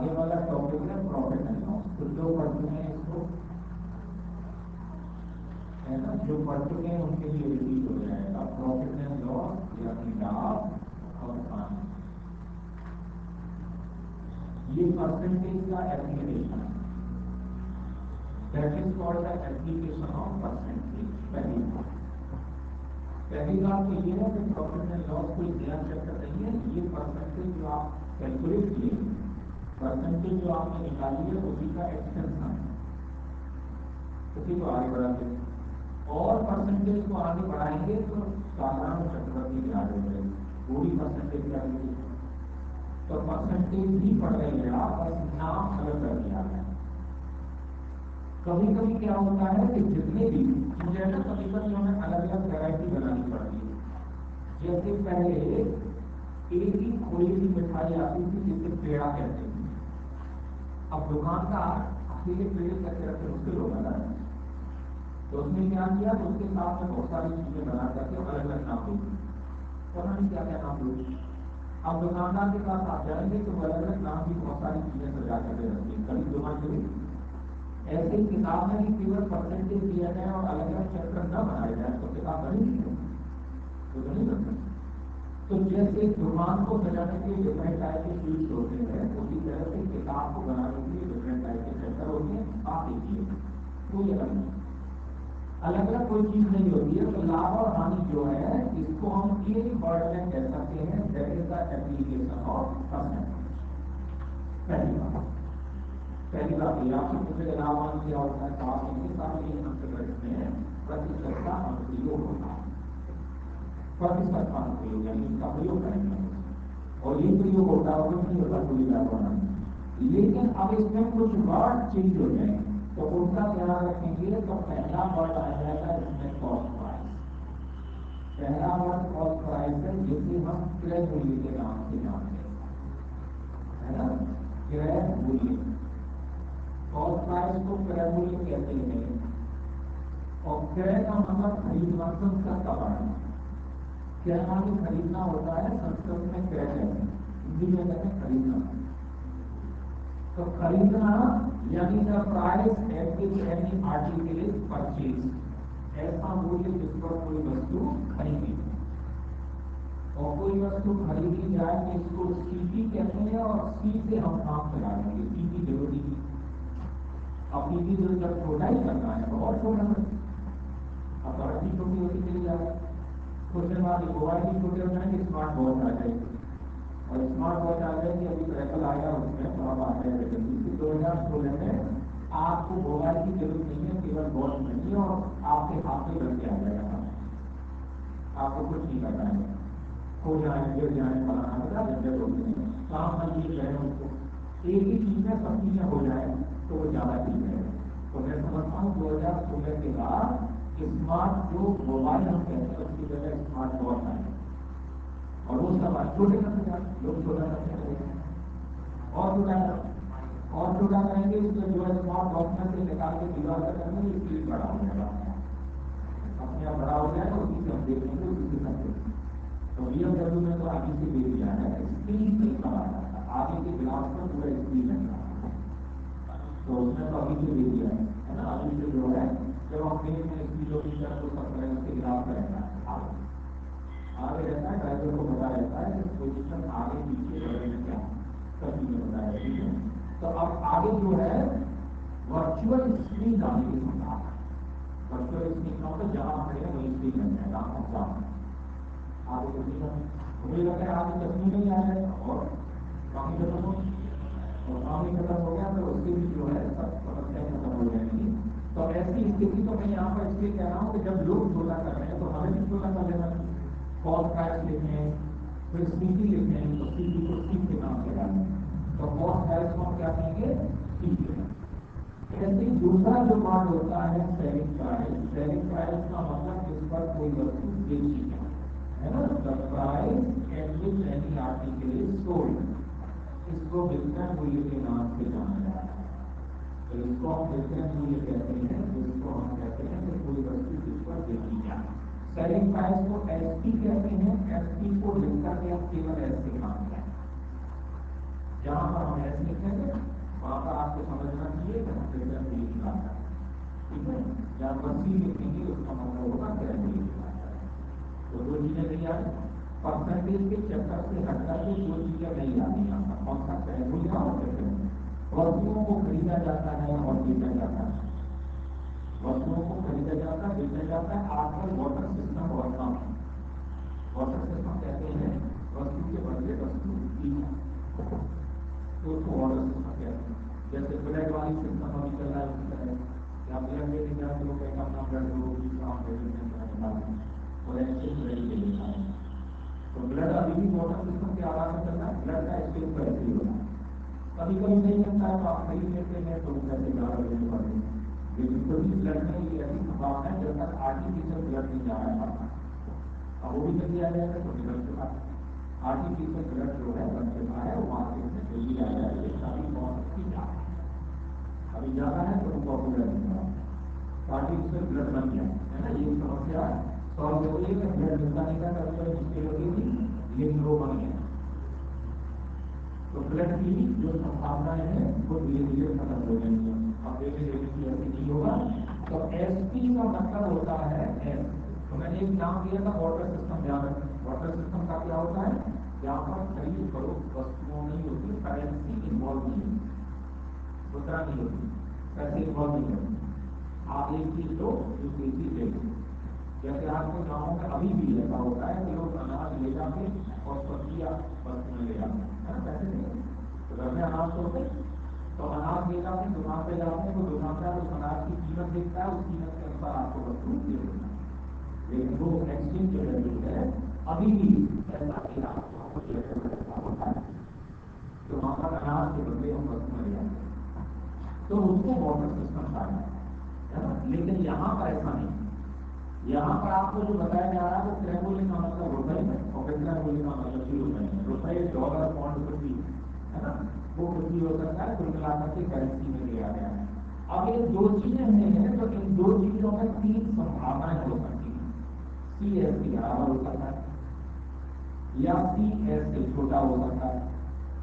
आगे वाला टॉपिक है प्रॉफिट एंड लॉस। तो जो पढ़ चुके हैं इसको है ना, जो पढ़ चुके हैं उनके लिए रिपीट हो जाएगा। प्रॉफिट एंड लॉस यानी लाभ और हानि, ये परसेंटेज का एप्लीकेशन है। That is called the application of percentage. पहली बात तो ये है कि प्रॉफिट एंड लॉस कोई नया चैप्टर नहीं है। ये परसेंटेज जो आप कैलकुलेट किए, परसेंटेज जो आपने निकाली है उसी का एक्सटेंशन है, उसी को आगे बढ़ाते हैं। और परसेंटेज को आगे बढ़ाएंगे तो साधारण चक्रवर्ती ब्याज हो जाएगी, वो भी परसेंटेज क्या है। तो परसेंटेज ही पढ़ रहे हैं आप, बस नाम अलग कर दिया है। कभी कभी क्या होता है कि जितने भी मुझे है ना, कभी कभी हमें अलग अलग वैरायटी बनानी पड़ती है। जैसे पहले एक ही खोए की मिठाई आती थी जिसे पेड़ा कहते थे। अब दुकानदार अकेले पेड़े करके रखते मुश्किल होगा ना, तो उसने क्या किया, उसके साथ में बहुत सारी चीजें बना करके अलग अलग नाम दे दी, पता नहीं क्या क्या नाम दे। अब दुकानदार के पास आप जाएंगे तो अलग अलग नाम की बहुत सारी चीजें सजा करके रखती है, कभी दुकान के लिए। ऐसे ही किताब में भी केवल परसेंटेज दिया जाए और अलग अलग चैप्टर न बनाए जाए तो किताब बनेगी तो नहीं बन सकती। तो जैसे दुकान को सजाने के लिए डिफरेंट टाइप के शीट्स होते हैं, उसी तरह से किताब को बनाने के लिए डिफरेंट टाइप के चैप्टर होते हैं। आप देखिए कोई अलग नहीं, अलग अलग कोई चीज नहीं होती है। तो लाभ और हानि जो है इसको हम एक वर्ड में कह सकते हैं, that is the application of percentage. पहली बात ये आपसे पूछे लाभ हानि क्या होता है, तो आप इनके साथ ये अंक रखते हैं प्रतिशत का अनुप्रयोग होता है, प्रतिशत का अनुप्रयोग यानी इसका प्रयोग करेंगे और ये प्रयोग होता है कुछ नहीं होता पूरी बात बनाने। लेकिन अब इसमें कुछ वर्ड चेंज हो जाएंगे तो उनका ध्यान रखेंगे। तो पहला वर्ड आ जाएगा इसमें कॉस्ट प्राइस। पहला वर्ड कॉस्ट प्राइस है, जिसे हम क्रय मूल्य के नाम से जानते हैं, है ना, क्रय मूल्य। कॉस्ट प्राइस को क्रय मूल्य कहते हैं। और क्रय का मतलब खरीदना, संस्कृत का बढ़ना। क्रय माने खरीदना होता है, संस्कृत में क्रय कहते हैं, हिंदी में कहते हैं खरीदना। तो खरीदना यानी the price at which any article is purchase, ऐसा मूल्य जिस पर कोई वस्तु खरीदी। और कोई वस्तु खरीदी जाए तो इसको सीपी कहते हैं और सी से हम काम चला लेंगे, सीपी जरूरी। अब सीपी जो जब छोटा ही करना है बहुत छोटा है, अब बड़ी छोटी होती चली जाए, उसके बाद मोबाइल भी छोटे हो जाएंगे, स्मार्ट वॉच आ जाएगी। और स्मार्ट वॉच आ जाएगी, अभी तो एप्पल आया उसमें तो अब आ जाएगा जल्दी। 2016 में आपको मोबाइल की जरूरत नहीं है, केवल वॉच नहीं है और आपके हाथ में लग के आ जाएगा, आपको कुछ नहीं करना है। खो जाए, गिर जाए, बनाना बता झंझट होती है। काम हम ये कह रहे हैं उसको एक ही चीज में सब चीजें हो जाए तो वो ज्यादा ठीक है। तो मैं समझता हूँ 2016 के बाद स्मार्ट जो मोबाइल हम कहते हैं उसकी जगह स्मार्ट वॉच आए और वो सब छोटे करते जाए, लोग छोटा करते हैं और छोटा करेंगे। उसको जो है स्मार्ट वॉच में से निकाल के दीवार पर करेंगे, स्क्रीन बड़ा हो जाएगा, अपने आप बड़ा हो जाएगा, उसी से हम देखेंगे, उसी से समझेंगे। तो BMW में तो आगे से दे दिया है, स्क्रीन से बड़ा है, आगे के ग्लास पर पूरा स्क्रीन है, तो उसमें तो अभी से दे दिया है ना। अभी से जो है जब हम ट्रेन में किलोमीटर को 17 से ग्लास रहेगा, आगे रहता है, ड्राइवर को पता रहता है कि पोजिशन आगे पीछे बगल में क्या सब चीजें बता रहती है। तो अब आगे जो है वर्चुअल स्क्रीन आने की संभावना है। वर्चुअल स्क्रीन का मतलब जहां खड़े हैं वही स्क्रीन बन जाएगा आपको सामने। आगे मुझे लगता है आगे चश्मे में ही आ जाएगा और काफी खत्म हो, और काफी खत्म हो गया तो उसके भी जो है सब समस्याएं खत्म हो जाएंगी। तो ऐसी स्थिति तो मैं यहाँ पर इसलिए कह रहा हूँ कि जब लोग छोटा कर रहे हैं तो हमें भी छोटा कर लेना चाहिए। कॉस्ट प्राइस लिखें, फिर सीपी लिखें, तो सीपी को सी के नाम से डालें, तो कॉस्ट प्राइस को हम क्या कहेंगे, सी के। ऐसे दूसरा जो बात होता है सेलिंग प्राइस। सेलिंग प्राइस का मतलब जिस पर कोई वस्तु बेची जाए, है ना, the price at which any article is sold, इसको विक्रय मूल्य के नाम से जाना जाता है। तो इसको हम विक्रय मूल्य कहते हैं, जिसको हम कहते हैं कि कोई वस्तु जिस पर बेची जाए। सेलिंग प्राइस को एसपी कहते हैं, एसपी को लिखकर के हम केवल एस से काम करें, जहां पर हम एस लिखेंगे, वहाँ पर आपको समझना चाहिए कि रिटर्न भी निकालना है, ठीक है। जहाँ पर सी लिखेंगे उसका मतलब होगा ग्रेजुएट निकालना है। तो दो चीजें नहीं आ रही, परसेंटेज के चक्कर से हटकर के दो चीजें नहीं आती यहाँ पर, कौन सा ग्रेजुएट और वस्तुओं को खरीदा जाता है और बेचा जाता है, वस्तुओं को खरीदा जाता है बेचा जाता है। आजकल वाटर सिस्टम बहुत कम है, वाटर सिस्टम कहते हैं वस्तु के बदले वस्तु पीना, तो उसको वाटर सिस्टम कहते हैं। जैसे ब्लड वाली सिस्टम अभी चल रहा है उस तरह, या ब्लड लेने जाए तो लोग कहते हैं अपना ब्लड दो, काम और एक्सचेंज ब्लड के लिए खाए। तो ब्लड अभी भी वाटर सिस्टम के आधार पर चल रहा है, ब्लड का एक्सचेंज वैसे ही होता है। कभी कभी नहीं मिलता है तो आप खरीद लेते हैं, तो पैसे ज़्यादा लेने पड़ते हैं। लेकिन कोई ब्लड में ये ऐसी संभावना है जब तक आर्टिफिशियल ब्लड नहीं जा रहा है, अब वो भी जब दिया जाएगा तो निकल चुका है। आर्टिफिशियल ब्लड जो है बन चुका है, वो मार्केट में जल्दी आ जाएगा, इसका भी बहुत अच्छी जा है, अभी ज़्यादा है तो वो पॉपुलर नहीं हुआ, आर्टिफिशियल ब्लड बन गया है ना। ये समस्या सॉल्व हो गई है, ब्लड मिलता नहीं था कभी कभी मुश्किल होती थी, लेकिन वो बन गया। तो ब्लड की जो संभावनाएं हैं वो धीरे धीरे खत्म हो जाएंगी। अब देखिए कि ऐसे नहीं होगा। तो एसपी का मतलब होता है एस, तो मैंने एक नाम दिया था वाटर सिस्टम, ध्यान रखें। वाटर सिस्टम का क्या होता है, यहाँ पर खरीद फरोख्त वस्तुओं नहीं होती, करेंसी इन्वॉल्व नहीं होती, मुद्रा नहीं होती, पैसे इन्वॉल्व नहीं होती। आप एक चीज लो दूसरी चीज ले लो। जैसे आपके गाँव में अभी भी ऐसा होता है कि लोग अनाज ले जाते और सब्जियां बस में ले जाते हैं, पैसे नहीं, तो घर में अनाज होते तो अनाज ले जाते, दुकान पे जाते हैं, तो दुकानदार उस अनाज की कीमत देखता है, उस कीमत के अनुसार आपको वस्तु दे देता है। लेकिन वो एक्सचेंज जो वैल्यू है अभी भी ऐसा होता है, तो वहाँ पर अनाज के बदले हम वस्तु ले जाते हैं, तो उसको वाटर सिस्टम कहा है ना। लेकिन यहाँ पर ऐसा नहीं, यहाँ पर आपको जो बताया जा रहा है वो ट्रेबोलिंग का मतलब रुपए में, और ट्रेबोलिंग का मतलब भी रुपए में, रुपए डॉलर पॉइंट कुछ भी है ना, वो कुछ भी हो सकता है, कुल मिलाकर के करेंसी में लिया गया है। अब ये दो चीजें हैं, तो इन दो चीजों में तीन संभावनाएं हो सकती हैं। सी एस के बराबर हो सकता है, या सी एस से छोटा हो सकता है,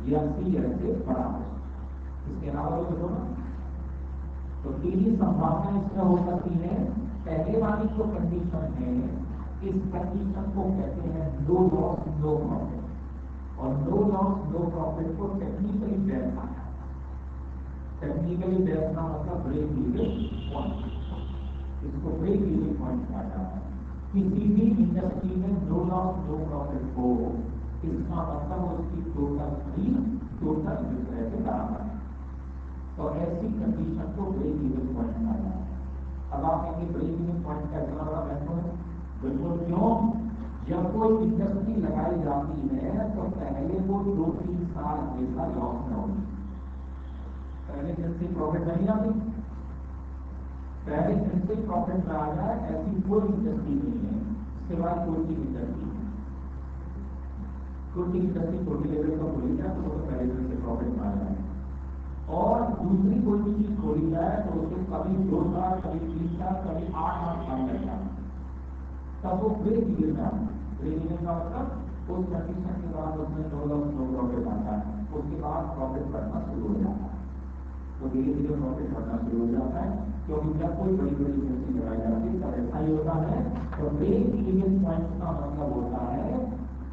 या सी एस से बड़ा हो सकता है। इसके अलावा हो सकता है, तो तीन ही संभावनाएं इसमें हो सकती है। पहले वाली जो कंडीशन है, इस कंडीशन को कहते हैं नो लॉस नो प्रॉफिट, और नो लॉस नो प्रॉफिट को टेक्निकली बेस कहा जाता है। टेक्निकली बेस का मतलब ब्रेक इवन पॉइंट, इसको ब्रेक इवन पॉइंट कहा जाता है। किसी भी इंडस्ट्री में नो लॉस नो प्रॉफिट हो, इसका मतलब उसकी टोटल खरीद टोटल विक्रय के बराबर है, तो ऐसी कंडीशन को ब्रेक इवन पॉइंट कहा जाता है। अब आप कहेंगे ब्रेक इवन पॉइंट का इतना बड़ा महत्व है, बिल्कुल क्यों, जब कोई इंडस्ट्री लगाई जाती है तो पहले वो 2-3 साल हमेशा लॉस में होगी, पहले दिन से प्रॉफिट नहीं आती, पहले दिन से प्रॉफिट में आ जाए ऐसी कोई इंडस्ट्री नहीं है, सिवाय कोल्ड इंडस्ट्री। कोल्ड इंडस्ट्री छोटी लेवल पर खोली जाए तो वो तो पहले दिन से प्रॉफिट में आ जाए, और दूसरी कोई भी चीज खोली जाए तो उसको कभी 2 साल, कभी 3 साल, कभी 8-8 साल लग जाए, तब वो ब्रेक इवन में आता है। ब्रेक इवन का मतलब उस कंडीशन के बाद उसमें नो लॉस नो प्रॉफिट आता है, उसके बाद प्रॉफिट बढ़ना शुरू हो जाता है, तो धीरे धीरे प्रॉफिट बढ़ना शुरू हो जाता है, क्योंकि जब कोई बड़ी बड़ी इंडस्ट्री लगाई जाती है तब ऐसा ही होता है। तो ब्रेक इवन पॉइंट का मतलब होता है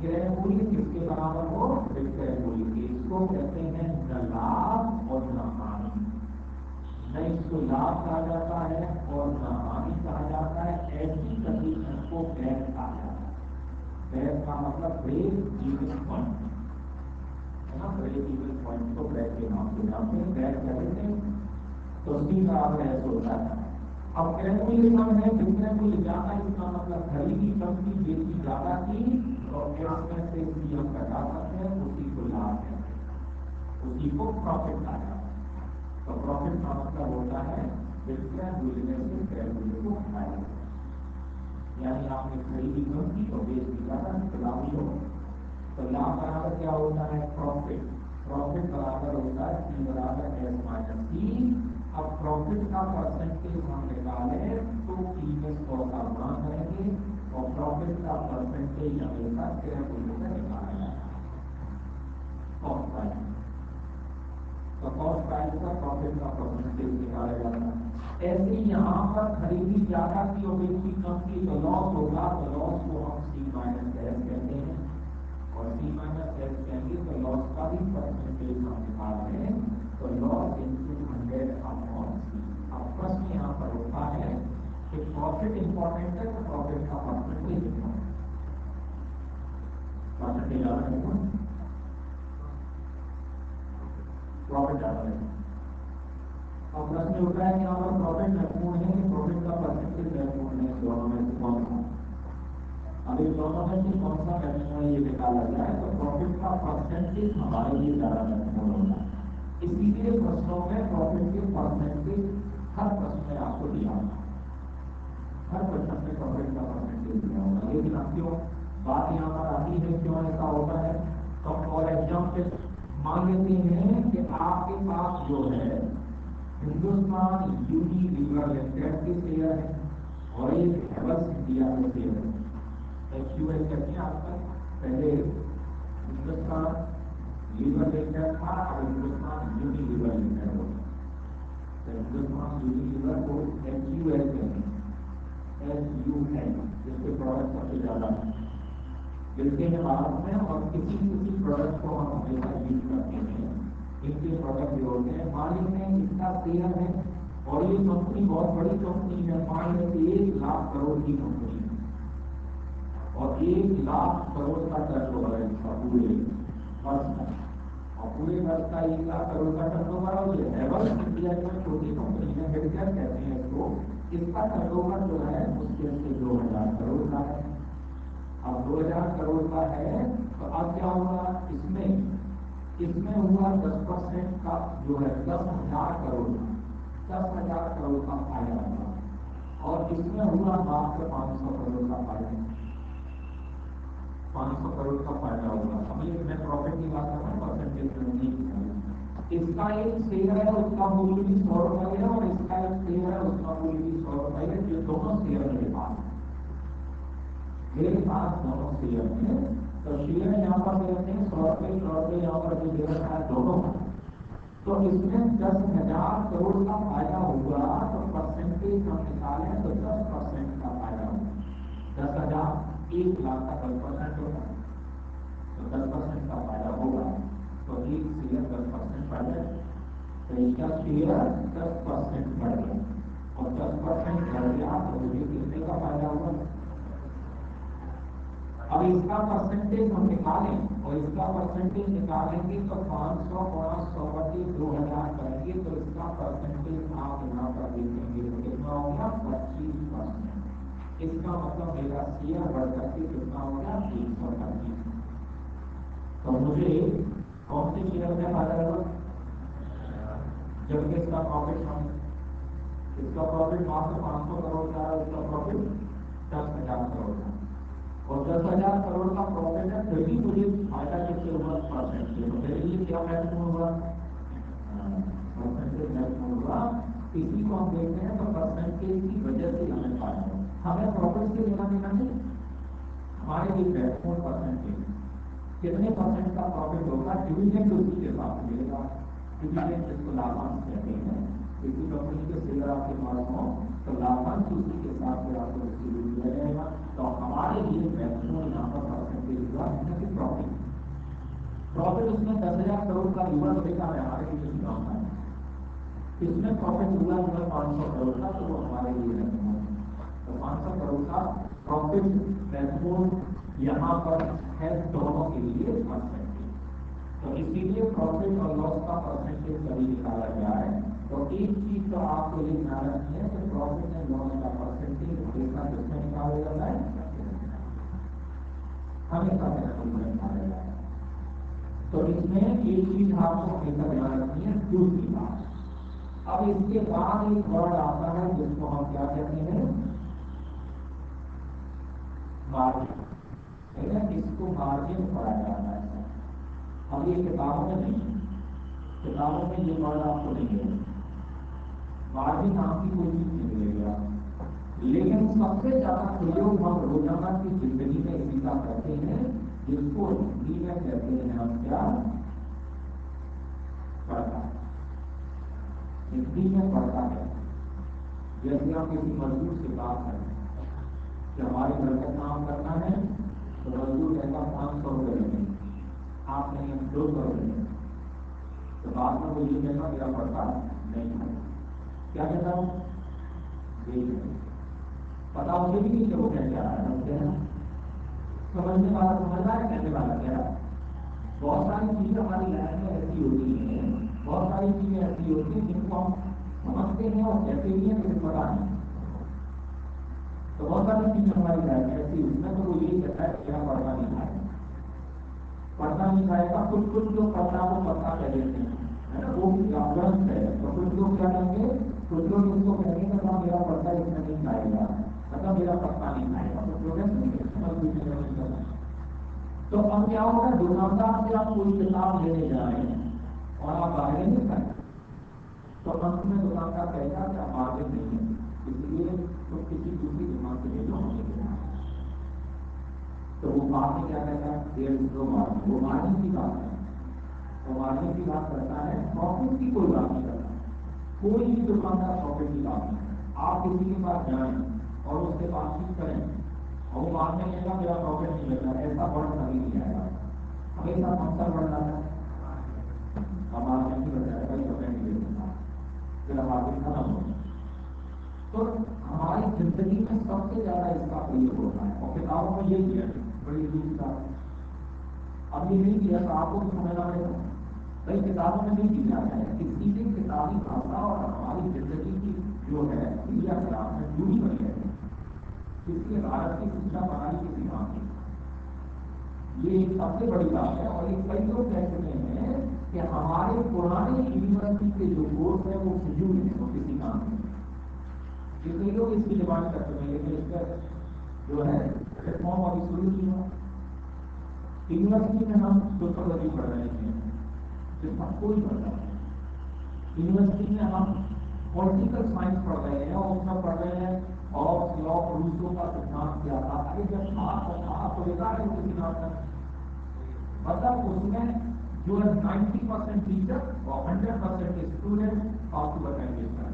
क्रय मूल्य किसके बराबर हो, विक्रय मूल्य के, इसको कहते हैं न लाभ और न हानि, न इसको लाभ कहा जाता है और न हानि कहा जाता है। ऐसी कंडीशन को बैक कहा जाता है। बैक का मतलब ब्रेक इवन पॉइंट है ना, ब्रेक इवन पॉइंट को बैक के नाम से जानते हैं, बैक कहते हैं। तो सी बराबर ऐसे होता है। अब क्रय मूल्य कम है, विक्रय मूल्य ज्यादा, इसका मतलब खरीदी कम की बेची ज्यादा की, और इसमें से भी हम घटा सकते हैं, उसी को लाभ है, उसी को प्रॉफिट कहा जाता है। तो प्रॉफिट का मतलब होता है विक्रय मूल्य में से क्रय मूल्य को घटाया, यानी आपने खरीदी कम की और बेच दी ज्यादा, तो लाभ ही हो। तो लाभ बराबर क्या होता है, प्रॉफिट, प्रॉफिट बराबर होता है सी बराबर एस माइनस सी। अब प्रॉफिट का परसेंटेज हम निकालें तो कीमत 100 का गुणा करेंगे, और प्रॉफिट का परसेंटेज हमेशा क्रय मूल्य से निकाला जाता है। तो कॉस्ट प्राइस का प्रॉफिट का परसेंटेज निकाला जाता है। ऐसे ही यहाँ पर खरीदी ज्यादा की और बेची कम की तो लॉस होगा, तो लॉस को हम सी माइनस एस कहते हैं, और सी माइनस एस कहेंगे तो लॉस का भी परसेंटेज हम निकाल रहे हैं, तो लॉस इंटू 100 अपॉन सी। अब प्रश्न यहाँ पर होता है कि प्रॉफिट इंपॉर्टेंट है तो प्रॉफिट का परसेंटेज इंपॉर्टेंट, परसेंटेज ज्यादा नहीं, प्रॉफिट ज्यादा नहीं। अब प्रश्न उठ रहा है कि यहाँ पर प्रॉफिट महत्वपूर्ण है कि प्रॉफिट का परसेंटेज महत्वपूर्ण है, दोनों में से कौन सा? अब इस दोनों में से कौन सा महत्वपूर्ण ये निकाला जाए तो प्रॉफिट का परसेंटेज हमारे लिए ज्यादा महत्वपूर्ण होगा। इसीलिए प्रश्नों में प्रॉफिट के परसेंटेज हर प्रश्न में आपको दिया होगा, हर प्रश्न में प्रॉफिट का परसेंटेज दिया होगा। लेकिन अब क्यों बात यहाँ पर आती है, क्यों ऐसा होता है? तो फॉर एग्जाम्पल मान लेते हैं कि आपके पास जो है हिंदुस्तान यूनिलीवर लिमिटेड के शेयर है और एक हेवल्स इंडिया के शेयर है। एक्यूएल कहते हैं आपका, पहले हिंदुस्तान लीवर लिमिटेड था, अब हिंदुस्तान यूनिलीवर लिमिटेड हो गया। तो हिंदुस्तान यूनिलीवर को एक्यूएल कहते हैं, SUL, जिसके प्रोडक्ट सबसे ज्यादा मिलते हैं भारत में, और किसी प्रोडक्ट को हम हमेशा यूज करते हैं। इनके प्रोडक्ट जो होते हैं, मान लेते हैं इसका शेयर है और ये कंपनी बहुत बड़ी कंपनी है, मान लेते 1 लाख करोड़ की कंपनी है और 1 लाख करोड़ का टर्नओवर है इसका पूरे वर्ष का, और पूरे वर्ष का 1 लाख करोड़ का टर्नओवर हो गया। हेवल्स इंडिया में छोटी कंपनी है, हेल्थकेयर कहते हैं इसको, इसका टर्नओवर जो है मुश्किल से 2000 करोड़ का है। अब 2000 करोड़ का है तो अब क्या होगा, इसमें हुआ 10% का जो है 10,000 करोड़, 10,000 करोड़ का फायदा हुआ, और इसमें हुआ मात्र 500 करोड़ का फायदा, 500 करोड़ का फायदा हुआ। अब ये मैं प्रॉफिट की बात कर रहा हूँ, परसेंटेज में नहीं। इसका एक शेयर है, उसका मूल्य भी 100 रुपये है, और इसका एक शेयर है, उसका मूल्य भी 100 रुपये है। ये दोनों शेयर मेरे पास दोनों शेयर हैं, तो शेयर यहाँ पर देते हैं 100 रुपये यहाँ पर जो दे रखा है दोनों, तो इसमें 10,000 करोड़ का फायदा हुआ, तो परसेंटेज हम निकालें तो 10% का फायदा होगा। 10,000 1 लाख का 10% होगा, तो 10% का फायदा होगा, तो एक शेयर 10% बढ़ जाए, तो इसका शेयर 10% बढ़ गया, और 10% बढ़ गया तो मुझे कितने का फायदा हुआ? अब इसका परसेंटेज हम निकालें, और इसका परसेंटेज निकालेंगे तो 500 गुणा 100/2000 करेंगे, तो इसका परसेंटेज आप यहाँ पर देखेंगे तो कितना हो गया? 25%। इसका मतलब मेरा शेयर बढ़ करके कितना हो गया? 125। तो मुझे कौन से शेयर में फायदा हुआ? जबकि इसका प्रॉफिट मात्र 500 करोड़ का है, उसका प्रॉफिट 10,000 करोड़ का, और 10,000 करोड़ का प्रॉफिट है, फिर भी मुझे फायदा किससे हुआ? परसेंटेज। तो मेरे लिए क्या महत्वपूर्ण हुआ? परसेंटेज महत्वपूर्ण हुआ। इसी को हम देखते हैं, तो परसेंटेज की वजह से हमें फायदा हो। हमें प्रॉफिट से लेना देना नहीं, हमारे लिए महत्वपूर्ण परसेंटेज, कितने परसेंट का प्रॉफिट होगा, डिविडेंड उसी के साथ मिलेगा। डिविडेंड जिसको लाभांश कहते हैं, किसी कंपनी के शेयर आपके पास हो तो लाभांश उसी के साथ में आपको डिस्ट्रीब्यूट किया जाएगा। तो हमारे लिए महत्वपूर्ण यहाँ पर परसेंटेज हुआ कि प्रॉफिट उसमें 10,000 करोड़ का हुआ, तो देखा है हमारे लिए सुधार है। इसमें प्रॉफिट हुआ 500 करोड़ का, तो वो हमारे लिए महत्वपूर्ण, तो 500 करोड़ का प्रॉफिट महत्वपूर्ण यहाँ पर है दोनों के लिए परसेंटेज। तो इसीलिए प्रॉफिट और लॉस का परसेंटेज कभी निकाला गया है। तो एक चीज तो आपको ये ध्यान रखनी है कि प्रॉफिट एंड लॉस का परसेंटेज हमेशा किसमें निकाला जाता है? हमेशा निकाला जाता है। तो इसमें एक चीज आपको हमेशा ध्यान रखनी है। दूसरी बात, अब इसके बाद एक वर्ड आता है जिसको हम क्या कहते हैं? मार्जिन। इसको मार्जिन पढ़ा जाता है। अब ये किताबों में नहीं है, किताबों में ये वर्ड आपको नहीं है, मार्जिन नाम की कोई चीज नहीं मिलेगा। लेकिन सबसे ज्यादा प्रयोग हम रोजाना की जिंदगी में इसी का करते हैं, जिसको हिंदी में कहते हैं हम क्या? पर्दा। में पड़ता है। जैसे आप किसी मजदूर से बात करें कि हमारे घर का काम करना है, तो मजदूर कहता 500 रुपये लेंगे, आप नहीं 200 रुपये, तो बाद में वो ये कहना मेरा पड़ता नहीं है। क्या कहता हूँ, पता मुझे भी नहीं कि वो क्या रहा है। समझने वाला समझ रहा है, कहने वाला क्या। बहुत सारी चीजें हमारी लाइफ में ऐसी होती हैं, बहुत सारी चीजें ऐसी होती हैं जिनको हम समझते हैं और कहते भी हैं, लेकिन पता नहीं। तो बहुत सारी चीजें हमारी लाइफ में ऐसी होती है, तो वो यही कहता है क्या पढ़ना नहीं खाएगा, पढ़ना नहीं खाएगा। कुछ जो पढ़ना वो पढ़ना कह देते हैं, है ना, वो भी गलत है। तो कुछ लोग क्या कहेंगे, कुछ लोग इसको कहेंगे कि मेरा पढ़ता इसमें नहीं खाएगा, मतलब मेरा पढ़ना नहीं खाएगा। कुछ लोग ऐसे। तो अब क्या होगा, दुकानदार से आप कोई किताब लेने जा रहे हैं और आप बाहर नहीं खाए, तो अंत में दुकानदार कहेगा कि आप मार्केट नहीं है, इसलिए तो किसी दूसरी दुकान से ले लो, हमें लेना है। तो वो बात में क्या कहता है, 150 मार्जिन, वो मार्जिन की बात है, वो मार्जिन की बात करता है, प्रॉफिट की कोई बात नहीं करता। कोई भी दुकानदार प्रॉफिट की बात नहीं करता। आप किसी के पास जाएं और उससे बातचीत करें और वो बाद में कहता मेरा प्रॉफिट नहीं मिलता, ऐसा वर्ड कभी नहीं आएगा। हमेशा फंक्शन बढ़ जाता है, हमारा नहीं बताया भाई प्रॉफिट नहीं मिलता, फिर हमारे खत्म हो। तो हमारी जिंदगी में सबसे ज्यादा इसका प्रयोग होता है और किताबों में ये किया बड़ी दूसरी बात। अब ये नहीं किया तो आपको भी समझना पड़ेगा भाई, किताबों में नहीं किया है, सीधे किताबी भाषा और हमारी जिंदगी की जो है क्रियाकलाप में जुड़ी हुई है। इसलिए भारत की शिक्षा प्रणाली की सीमांत ये एक सबसे बड़ी बात है। और ये कई लोग कह चुके हैं कि हमारे पुराने यूनिवर्सिटी के जो कोर्स है वो फिजूल है, वो किसी काम में। कई लोग इसकी डिमांड कर चुके हैं, लेकिन इसका जो है रिफॉर्म अभी शुरू की है। यूनिवर्सिटी में हम सोशियोलॉजी पढ़ रहे हैं, जिसका कोई पढ़ता है। यूनिवर्सिटी में हम पॉलिटिकल साइंस पढ़ रहे हैं और उसमें पढ़ रहे हैं और लॉ रूसो का सिद्धांत क्या था। अरे जब था तो बेकार है किसी नाम का, मतलब उसमें जो है 90% टीचर और 100% स्टूडेंट आपको बताएंगे इसका।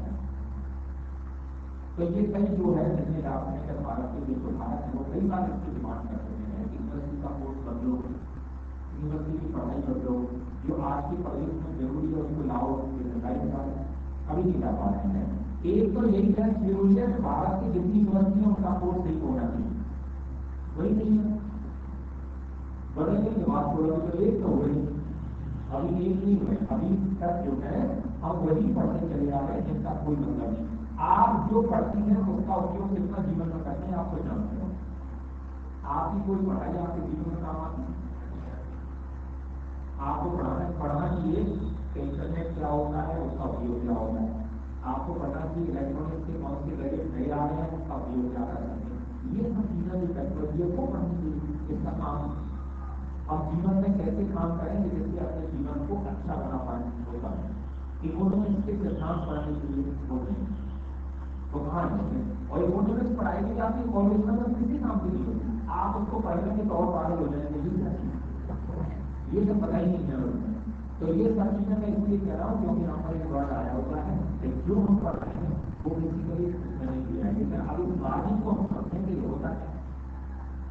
तो ये कई जो है जिसने आपने अगर भारत के लिए तो भारत है वो कई बार इसकी डिमांड कर रहे हैं कि यूनिवर्सिटी का कोर्स बदलो, यूनिवर्सिटी की पढ़ाई बदलो, जो आज की पढ़ाई में जरूरी है उसको लाओ, अभी नहीं ला पा रहे हैं। एक तो यही है जरूरी है भारत की जितनी यूनिवर्सिटी उनका कोर्स नहीं होना चाहिए, वही नहीं है। बदलने की बात छोड़ो तो एक तो हुए, अभी एक नहीं हुए, अभी तक जो है हम वही पढ़ते चले जा रहे हैं जिनका कोई मतलब नहीं। आप जो पढ़ती हैं उसका उपयोग कितना जीवन में करते हैं आपको जानते हो। आपकी कोई पढ़ाई आपके जीवन में काम आती है, आपको पढ़ना चाहिए कि इंटरनेट क्या होता है, उसका उपयोग क्या होता है। आपको पता चाहिए इलेक्ट्रॉनिक्स के कौन से गैजेट नए आ रहे हैं, उसका उपयोग क्या कर सकते हैं। ये सब चीजें जो टेक्नोलॉजी को पढ़नी चाहिए, इसका काम आप जीवन में कैसे काम करेंगे जिससे अपने जीवन को अच्छा बना पाए होगा। इकोनॉमिक्स के सिद्धांत पढ़ने के लिए वो नहीं तो कहाँ है। और इकोनॉमिक्स पढ़ाई की जाती है कॉलेज में, तो किसी काम की नहीं होती। आप उसको पढ़ने के तौर पागल हो जाएंगे, ये सब पता ही नहीं है। तो ये सब चीजें मैं इसलिए कह रहा हूँ क्योंकि यहाँ पर एक वर्ड आया होता है जो हम पढ़ रहे हैं वो बेसिकली उसमें नहीं किया है, लेकिन अब इस मार्जिन को हम समझेंगे ये होता है।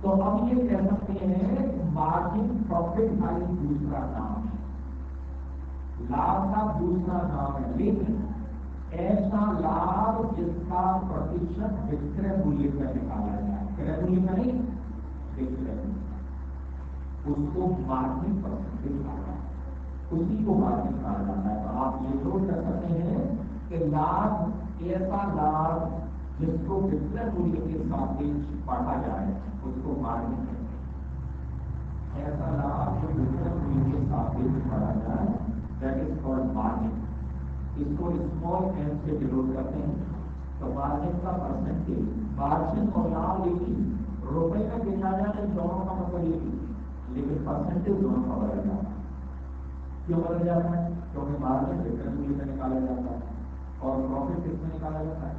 तो अब ये कह सकते हैं मार्जिन प्रॉफिट का एक दूसरा नाम है, लाभ का दूसरा नाम है। लेकिन ऐसा लाभ जिसका प्रतिशत विक्रय मूल्य पर निकाला जाए, क्रय मूल्य में नहीं, विक्रय उसको मार्जिन परसेंटेज कहा जाता है, उसी को मार्जिन कहा जाता है। तो आप ये नोट कर सकते हैं कि लाभ ऐसा लाभ जिसको विक्रय मूल्य के सापेक्ष पढ़ा जाए उसको मार्जिन कहते हैं। ऐसा लाभ जो विक्रय मूल्य के सापेक्ष पढ़ा जाए दैट इज कॉल्ड मार्जिन। इसको स्मॉल एम से डिनोट करते हैं। तो मार्जिन का परसेंटेज, मार्जिन और लाभ एक ही, रुपए में देखा जाए तो दोनों का मतलब एक ही, लेकिन परसेंटेज दोनों का बदल जाता है। क्यों बदल जाता है? क्योंकि मार्जिन विक्रय मूल्य में निकाला जाता है और प्रॉफिट किसमें निकाला जाता है।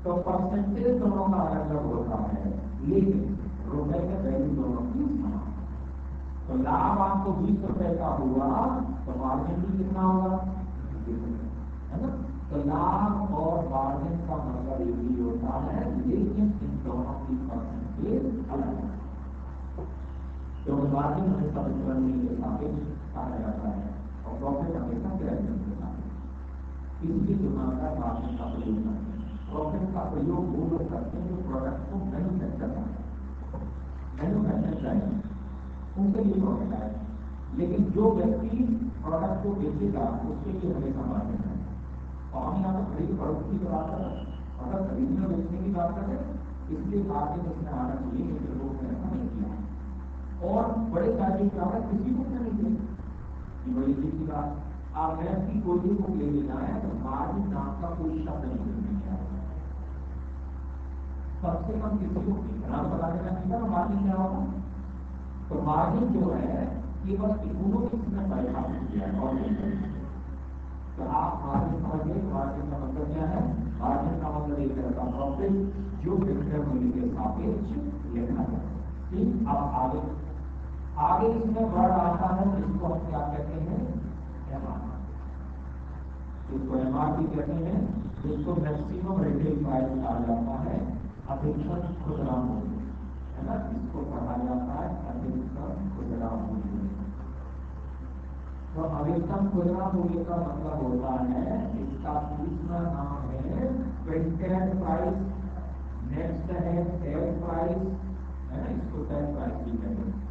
तो परसेंटेज दोनों का अलग अलग होता है, लेकिन रुपए में वैल्यू दोनों की समान। तो लाभ आपको 20 रुपए का हुआ तो मार्जिन भी कितना होगा, है ना। तो लाभ और मार्जिन का मतलब एक ही होता है, लेकिन इन दोनों की परसेंटेज अलग है। क्योंकि मार्जिन हमेशा विचलन के सापेक्ष कहा जाता है और प्रॉफिट हमेशा ग्रेजुएट के सापेक्ष। इसकी तुलना में मार्जिन का प्रयोग करते हैं। प्रॉफिट का प्रयोग वो लोग करते हैं जो प्रोडक्ट को मैन्युफैक्चर करते हैं, मैन्युफैक्चर करेंगे उनके लिए प्रॉफिट आएगा। लेकिन जो व्यक्ति प्रोडक्ट को बेचेगा उसके लिए हमेशा मार्जिन है। और हम यहाँ पर खरीद फरोख्त की बात कर रहे हैं, मतलब खरीदने और बेचने की बात कर रहे हैं, इसलिए मार्जिन इसमें आना चाहिए, लेकिन लोग ने ऐसा नहीं किया। और बड़े तारीफ क्या है, किसी को क्या नहीं चाहिए, बड़ी चीज की बात। आप मैथ की कोई भी बुक ले लेना है तो मार्जिन नाम का कोई शब्द नहीं मिलेगा। सबसे कम किसी को नाम बता देना चाहिए ना मार्जिन क्या होगा। तो मार्जिन जो है ये बस इकोनॉमिक्स में परिभाषित किया है और तो आप मार्जिन समझिए। मार्जिन का मतलब क्या है, मार्जिन का मतलब एक तरह का प्रॉफिट जो विक्रय मूल्य के सापेक्ष लिखा जाए। ठीक, अब आगे इसमें वर्ड आता है जिसको हम क्या कहते हैं, एमआरपी। इसको एमआरपी कहते हैं, जिसको मैक्सिमम रिटेल प्राइस कहा जाता है, अधिकतम खुदरा मूल्य, है ना। इसको कहा जाता है अधिकतम खुदरा मूल्य। तो अधिकतम खुदरा मूल्य का मतलब होता है, इसका दूसरा नाम है प्रिंटेड प्राइस, नेक्स्ट है सेल प्राइस, है ना। इसको सेल प्राइस भी कहते हैं।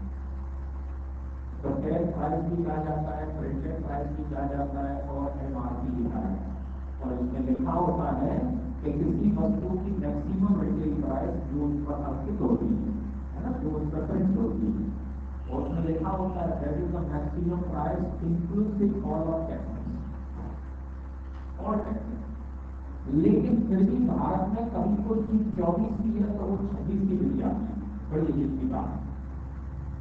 तो सेल प्राइस भी कहा जाता है, प्रिंटेड प्राइस भी कहा जाता है और एमआरपी भी कहा जाता है। और इसमें लिखा होता है कि किसी वस्तु की मैक्सिमम रिटेल प्राइस जो उस पर अंकित होती है ना, जो उस पर प्रिंट होती है, और उसमें लिखा होता है that is the maximum price inclusive all of taxes, all taxes. लेकिन फिर भी भारत में कभी कोई चीज 24 की है तो वो 26 की मिल जाती है, बड़ी अजीब की बात।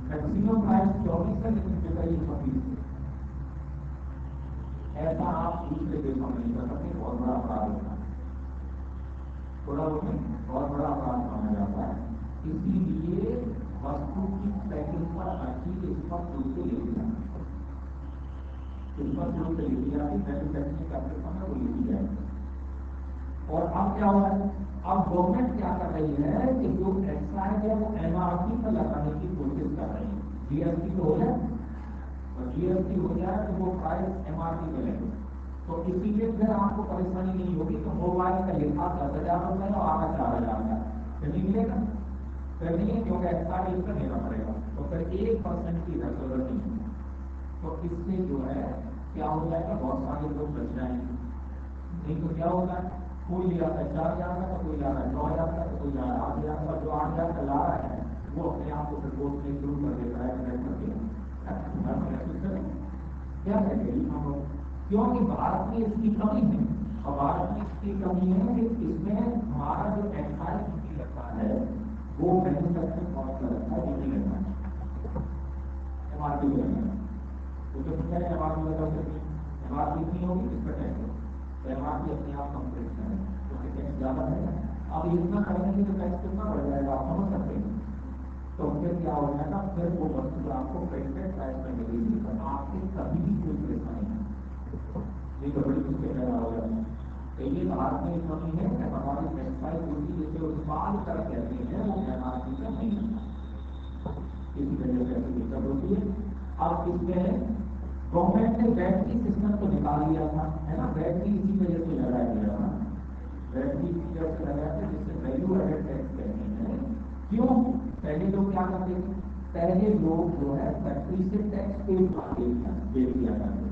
मैक्सिमम प्राइस 24 है लेकिन फिर ये 26 है। ऐसा आप दूसरे देशों में नहीं कर सकते, बहुत बड़ा अपराध होता है, थोड़ा बहुत बड़ा अपराध माना जाता है। इसीलिए वस्तु की पैकिंग पर अच्छी स्पष्ट रूप से लिखी जाती है, स्पष्ट रूप से लिखी जाती है, मैन्युफैक्चरिंग करते समय वो लिखी जाएगी। और अब क्या हुआ है, अब गवर्नमेंट क्या कर रही है कि जो एक्साइज है वो एमआरपी पर लगाने की कोशिश कर रही है। जीएसटी तो हो जाए, और जीएसटी हो जाए तो वो प्राइस एमआरपी पे लगे, तो इसीलिए फिर आपको परेशानी नहीं होगी। तो मोबाइल का लिखा 10,000 रुपये और आगा 4,000 का फिर नहीं मिलेगा, फिर नहीं है, क्योंकि एक्साइज इसका देना पड़ेगा। तो फिर 1% की जरूरत नहीं है। तो इससे जो है क्या हो जाएगा, बहुत सारे लोग बच जाएंगे। नहीं तो क्या होता है, कोई ले आता है 4,000 का, तो कोई ला रहा है 9,000 का, तो कोई ला रहा है 8,000 का। जो 8,000 का ला रहा है वो अपने आप को फिर कोर्ट में शुरू कर देता है, कनेक्ट करके क्या करेंगे हम लोग, क्योंकि भारत में इसकी कमी है। और भारत में इसकी कमी है कि इसमें हमारा जो एक्साइज ड्यूटी लगता है वो मैन्युफैक्चरिंग कॉस्ट का लगता है, ड्यूटी लगता है, एमआरपी को लगता है। तो जो पहले एमआरपी लगा सकती है, एमआरपी इतनी होगी किस पर टैक्स होगा, तो एमआरपी अपने आप कंप्लीट है, क्योंकि टैक्स ज़्यादा है। अब इतना करने के तो टैक्स कितना बढ़ जाएगा आप समझ सकते हैं। तो फिर क्या हो जाएगा, फिर वो वस्तु आपको प्रिंटेड प्राइस में मिलेगी, तो आपके कभी भी कोई परेशानी नहीं, ये तो बड़ी मुश्किल पैदा हो जाती है। तो ये भारत में कमी है कि हमारी टेक्सटाइल ड्यूटी जैसे उत्पाद कर कहते हैं वो एमआरपी का नहीं है, इसी वजह से ऐसी दिक्कत होती है। अब इसमें गवर्नमेंट ने वैट की सिस्टम को निकाल लिया था, है ना। वैट की इसी वजह से लगाया गया था, वैट की इसी वजह से लगाया था जिससे वैल्यू एडेड टैक्स कहते हैं। क्यों, पहले लोग क्या करते थे, पहले लोग जो है फैक्ट्री से टैक्स पे किया करते,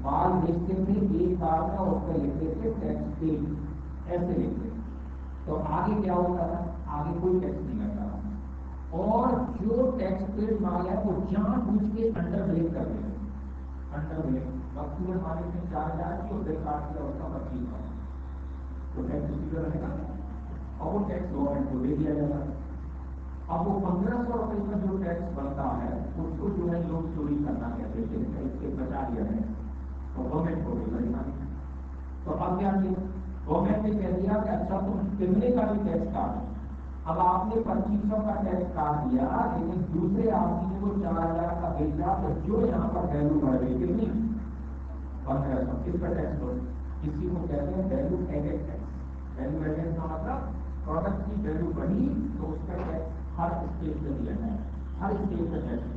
माल बेचते थे एक बार में और उसको लिखते थे टैक्स पे, ऐसे लिखते। तो आगे क्या होता था, आगे कोई टैक्स नहीं लगता था, और जो टैक्स पेड माल है वो जानबूझ के अंडर ब्रेक करते थे, अंडर ब्रेक। वस्तु मालिक ने 4,000 की और ब्रेक काट दिया उसका 25,000, तो टैक्स उसी पर रहेगा और वो टैक्स गवर्नमेंट को दे दिया जाता है। अब वो 1,500 रुपये का जो टैक्स बनता है उसको जो है लोग चोरी करना कहते थे, इससे बचा लिया है तो गवर्नमेंट को भी परेशानी। तो अब क्या किया, गवर्नमेंट ने कह दिया कि अच्छा तुम कितने का भी टैक्स काटो। अब आपने 2500 का टैक्स काट दिया, लेकिन दूसरे आदमी ने वो 4,000 का बेचा, तो जो यहाँ पर वैल्यू बढ़ गई कितनी, 1,500, किस पर टैक्स दो, इसी को कहते हैं value added tax. Value added का मतलब प्रोडक्ट की वैल्यू बढ़ी तो उसका टैक्स हर स्टेज पे दिया जाए, हर स्टेज पे टैक्स।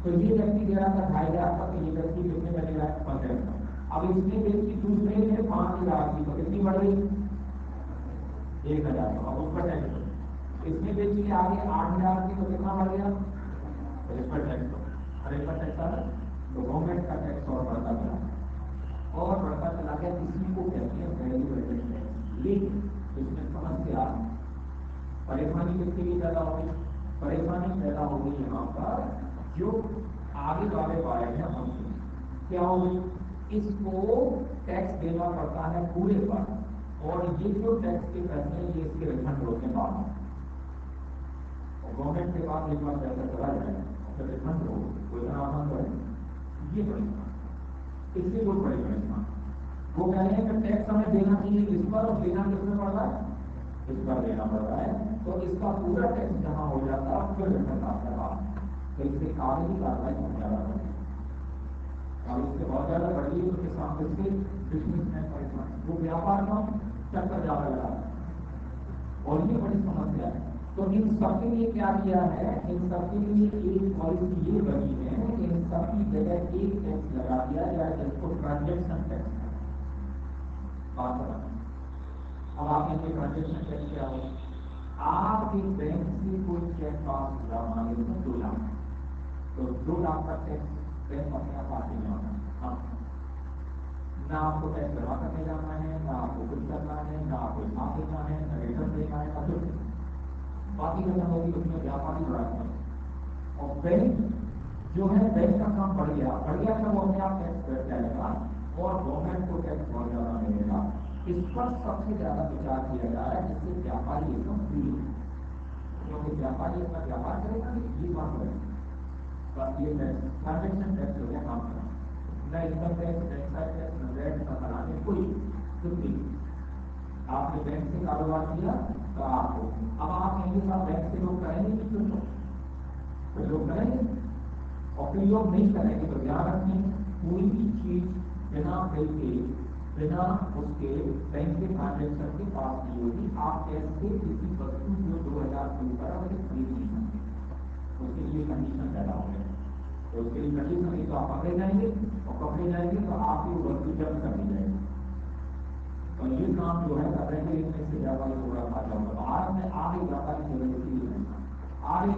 तो ये व्यक्ति दे रहा था 2,500 का, तो ये व्यक्ति कितने में दे रहा है 1500। अब इसने बेची दूसरे ने 5,000 की, तो कितनी बढ़ गई 1,000। अब उस पर टैक्स। इसने बेची आगे 8,000 की, तो कितना बढ़ गया, तो इस पर टैक्स। हर एक पर टैक्स आ रहा है, तो गवर्नमेंट का टैक्स और बढ़ता चला और बढ़ता चला गया। इसी को कहते हैं वैल्यू एडेड टैक्स। लेकिन इसमें समस्या, परेशानी किसके लिए पैदा होगी, परेशानी पैदा होगी यहाँ पर जो आगे वाले पाए हैं हमसे। क्या होगी, इसको टैक्स देना पड़ता है पूरे पर, और ये जो टैक्स के पैसे हैं ये इसके रिफंड होते हैं बाद में। और गवर्नमेंट के पास एक बार पैसा चला जाए और फिर रिफंड हो कोई आसान करे, ये परेशान, इससे कोई बड़ी परेशान। वो कह रहे हैं कि टैक्स हमें देना चाहिए इस पर, और देना किसमें पड़ रहा है, इस पर देना पड़ रहा है। तो इसका पूरा टैक्स जमा हो जाता है फिर रिफंड आता है। तो इससे कागजी कार्रवाई बहुत ज्यादा बढ़ी, और इससे बहुत ज्यादा बढ़ी है। तो किसान इससे बिजनेसमैन परेशान, वो व्यापार में चक्कर ज्यादा लगा, और ये बड़ी समस्या है। तो इन सबके लिए क्या किया है, इन सबके लिए एक पॉलिसी ये बनी है कि इन सबकी जगह एक टैक्स लगा दिया जाए जिसको ट्रांजेक्शन टैक्स। अब आप इनके ट्रांजेक्शन टैक्स क्या हो, आपके बैंक से कोई चेक पास हुआ मान लो 2 लाख, तो 2 लाख का टैक्स बैंक अपने आप आते में होना। ना आपको टैक्स जमा करने जाना है, ना आपको कुछ करना है, ना आपको हिसाब देना है, ना रिटर्न देना है, ना कुछ। बाकी खत्म होगी, उसमें व्यापारी बढ़ाते हैं। और बैंक जो है, बैंक का काम बढ़ गया तो वो अपने आप टैक्स बैठ जाएगा और गवर्नमेंट को टैक्स बहुत ज्यादा मिलेगा। इस पर सबसे ज्यादा विचार किया जा रहा है जिससे व्यापारी एकदम फ्री हो, क्योंकि व्यापारी अपना व्यापार करेगा ये बात है। बस ये ट्रांजेक्शन टैक्स हो गया काम करना, न इनकम टैक्स, एक्साइज टैक्स, न वैट, न फलाने, कोई कुछ नहीं। आपने बैंक से कारोबार किया तो आपको, अब आप कहेंगे साहब बैंक से लोग करेंगे कि फिर लोग करेंगे, और फिर लोग नहीं करेंगे। तो ध्यान रखें, कोई भी चीज बिना बिल के, बिना उसके बैंक के ट्रांजेक्शन के पास नहीं होगी। आप कैसे किसी वस्तु जो 2,000 के ऊपर है उसे खरीद नहीं सकते, उसके लिए कंडीशन पैदा हो गया। तो उसके लिए कंडीशन नहीं, तो आप पकड़े जाएंगे, और पकड़े जाएंगे तो आपकी वस्तु जब्त कर दी जाएगी। और ये काम जो है कर रहे हैं, इसमें से व्यापारी को बड़ा फायदा होगा। भारत में आगे व्यापारी केवल इसलिए आगे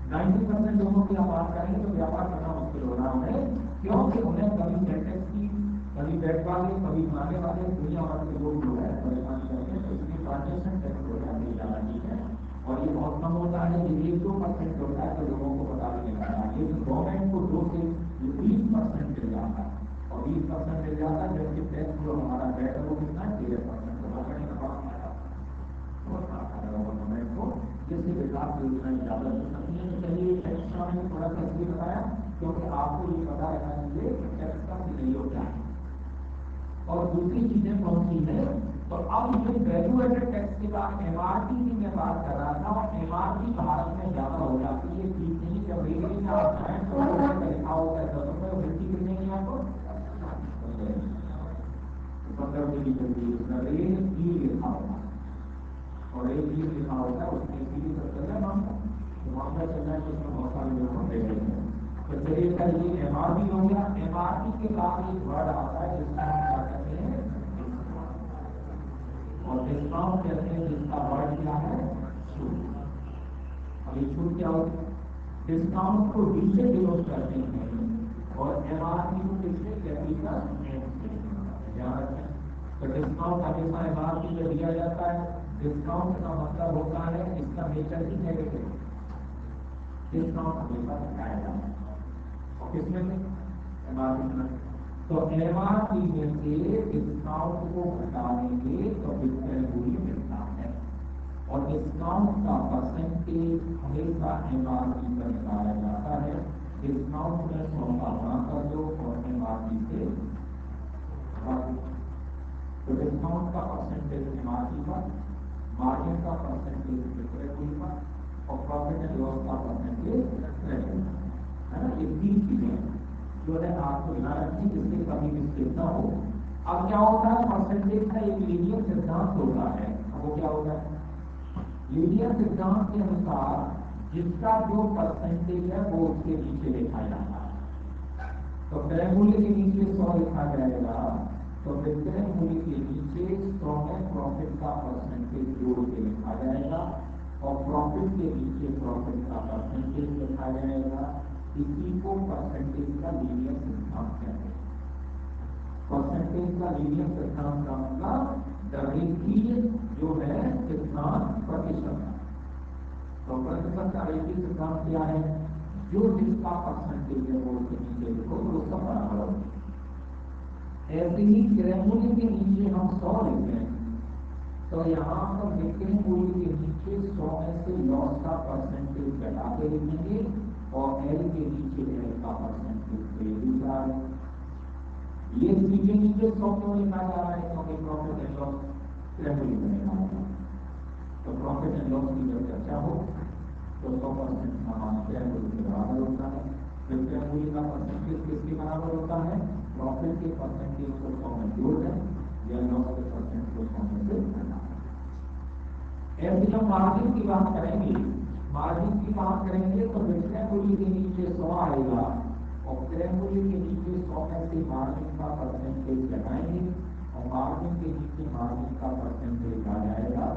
90% लोगों की आप बात करेंगे तो व्यापार करना मुश्किल हो रहा है, क्योंकि उन्हें कभी टैक्स की, कभी बैठ वाले, कभी मांगे वाले, दुनिया भर के लोग जो है परेशानी करते हैं। तो इसलिए ट्रांजेक्शन टैक्स हो गया मिल जाना चाहिए, और ये बहुत कम होता है, ये 1-2% होता है, तो लोगों को पता भी नहीं लगता। लेकिन गवर्नमेंट को 2 से 20% मिल जाता है, और 20% मिल जाता है, जबकि टैक्स जो हमारा बैठ है वो कितना है 13%। तो गवर्नमेंट का बड़ा फायदा बहुत बड़ा फायदा होगा गवर्नमेंट को, जिससे विकास योजनाएं ज्यादा हो सकती है। तो चलिए टैक्स का मैंने थोड़ा सा इसलिए बताया क्योंकि आपको ये पता रहना चाहिए कि टैक्स का सिनेरियो क्या है और दूसरी चीजें कौन सी है। तो अब जो वैल्यू एडेड टैक्स के बाद MRP की मैं बात कर रहा था, और MRP भारत में ज्यादा हो जाती है। ठीक नहीं, जब रेलवे में आप जाए तो लिखा होता है 10 रुपये, वृद्धि कितने की आपको 15 रुपये की चलती है, उसका रेल भी लिखा होगा, और एक भी लिखा होता है उसमें इसीलिए सब चल रहा है मामला। तो मामला चल रहा है तो उसमें बहुत सारे लोग पकड़े गए हैं। तो चलिए कल ये MRP हो गया। MRP के बाद एक वर्ड आता है जिसका हम क्या कहते हैं, और डिस्काउंट कहते हैं, जिसका वर्ड क्या है, छूट। अब ये छूट क्या होती है, डिस्काउंट को डी से डिनोट करते हैं, और MRP को किससे, कैपिटल एम से। ध्यान रखें, तो डिस्काउंट हमेशा MRP में दिया जाता है। डिस्काउंट का मतलब होता है, इसका नेचर ही नेगेटिव, डिस्काउंट हमेशा दिखाया जाता है, और किसमें से, MRP में। तो MRP में से डिस्काउंट को घटा देंगे तो बिल्कुल मिलता है, और डिस्काउंट का परसेंटेज हमेशा MRP पर लगाया जाता है। डिस्काउंट में 100 का गुणा कर दो और MRP से, तो डिस्काउंट का परसेंटेज MRP पर, मार्जिन का परसेंटेज लिक्विडिटी पर, और प्रॉफिट एंड लॉस का परसेंटेज क्रेडिट, है ना। ये 3 चीजें हैं। जो है आपको याद रखें, जिससे कभी मिस्टेक ना हो। अब क्या होता है, परसेंटेज का एक लीनियर सिद्धांत होता है। अब वो क्या होता है, लीनियर सिद्धांत के अनुसार जिसका जो परसेंटेज है वो उसके नीचे लिखा जाता है। तो क्रय मूल्य के नीचे 100 लिखा जाएगा, तो विक्रय मूल्य के नीचे 100 में प्रॉफिट का परसेंटेज जोड़ के लिखा जाएगा, और प्रॉफिट के नीचे प्रॉफिट का परसेंटेज लिखा जाएगा। इसी को परसेंटेज का लीनियर सिद्धांत कहते हैं। परसेंटेज का लीनियर सिद्धांत का मतलब रेखीय जो है सिद्धांत प्रतिशत। तो प्रतिशत का रेखीय सिद्धांत क्या है, जो जिसका परसेंटेज है वो उसके नीचे लिखो तो उसका बराबर होगा। ऐसे ही क्रय मूल्य के नीचे हम 100 लिखते हैं, तो यहाँ पर विक्रय मूल्य के नीचे 100 में से लॉस का परसेंटेज घटा के लिखेंगे, और एल के नीचे एल का परसेंटेज दूसरा है। ये नीचे नीचे 100 क्यों लिखा जा रहा है, क्योंकि प्रॉफिट एंड लॉस क्रय मूल्य में लिखा होगा। तो प्रॉफिट एंड लॉस की जब चर्चा हो तो 100% सामान क्रय मूल्य के बराबर होता है। विक्रय मूल्य का परसेंटेज किसके बराबर होता है, प्रॉफिट के परसेंटेज को 100 में जोड़ दें या लॉस के परसेंटेज को 100 में से घटा। ऐसे जब मार्जिन की बात करेंगे, मार्जिन की बात करेंगे तो विक्रय मूल्य के नीचे 100 आएगा, और क्रय मूल्य के नीचे 100 में से मार्जिन का परसेंटेज घटाएंगे, और मार्जिन के नीचे मार्जिन का परसेंटेज आ जाएगा।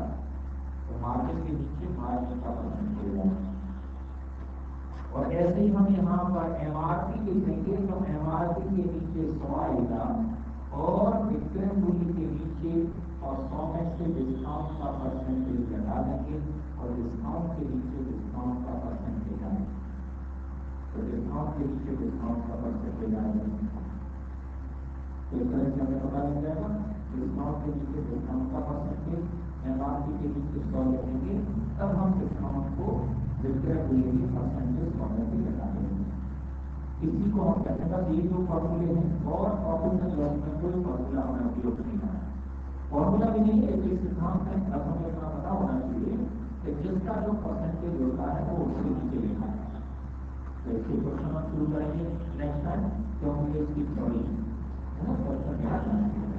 तो मार्जिन के नीचे मार्जिन का परसेंटेज आएगा। और ऐसे ही हम यहाँ पर एमआरपी लिखेंगे, तो एमआरपी के नीचे 100 आएगा, और विक्रय मूल्य के नीचे और 100 में से डिस्काउंट का परसेंटेज घटा देंगे, और डिस्काउंट के नीचे डिस्काउंट का परसेंटेज आएगा। तो डिस्काउंट के नीचे डिस्काउंट का परसेंटेज आएगा, तो इस तरह से हमें पता लग जाएगा डिस्काउंट के नीचे डिस्काउंट का परसेंटेज, एमआरपी के नीचे 100 लिखेंगे, तब हम डिस्काउंट को विक्रय मूल्य के परसेंटेज 100 में से घटा देंगे। इसी को हम कहते हैं, बस ये जो फॉर्मूले हैं, और प्रॉफिट एंड लॉस में कोई फॉर्मूला हमें उपयोग नहीं करना है। फॉर्मूला भी नहीं है, एक सिद्धांत है। अब हमें इतना पता होना चाहिए कि जिसका जो परसेंटेज होता है वो उसके नीचे लिखा है। तो इसके क्वेश्चन हम शुरू करेंगे नेक्स्ट टाइम, क्योंकि इसकी थ्योरी है ना, क्वेश्चन याद रखना चाहिए।